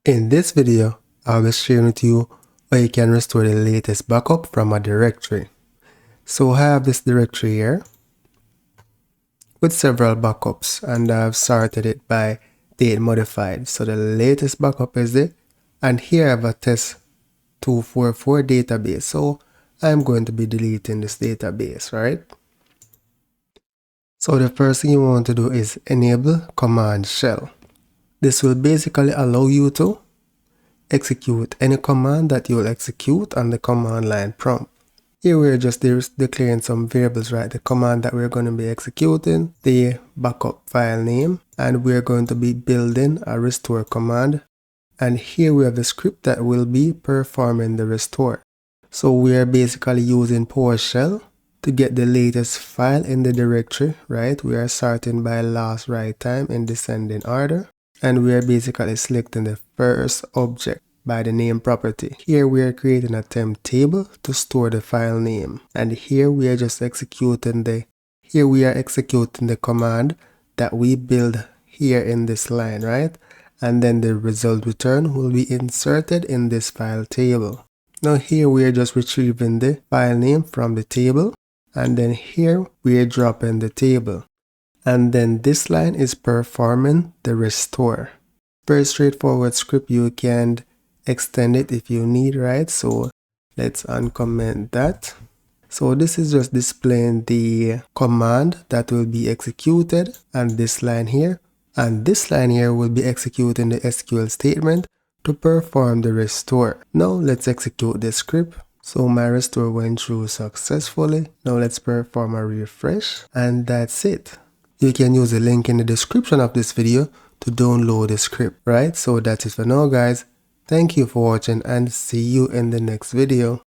In this video, I'll be sharing with you how you can restore the latest backup from a directory. So I have this directory here with several backups, and I've sorted it by date modified. So the latest backup is it, and here I have a test 244 database. So I'm going to be deleting this database, right? So the first thing you want to do is enable command shell. This will basically allow you to execute any command that you will execute on the command line prompt. Here we're just declaring some variables, right? The command that we're going to be executing, the backup file name, and we're going to be building a restore command. And here we have the script that will be performing the restore. So we are basically using PowerShell to get the latest file in the directory, right? We are sorting by last write time in descending order. And we are basically selecting the first object by the name property. Here we are creating a temp table to store the file name. And here we are just executing the command that we build here in this line, right? And then the result return will be inserted in this file table. Now here we are just retrieving the file name from the table. And then here we are dropping the table. And then this line is performing the restore. Very straightforward script. You can extend it if you need, right? So let's uncomment that. So this is just displaying the command that will be executed, and this line here. And this line here will be executing the SQL statement to perform the restore. Now let's execute the script. So my restore went through successfully. Now let's perform a refresh, and that's it. You can use the link in the description of this video to download the script, right? So that's it for now, guys. Thank you for watching, and see you in the next video.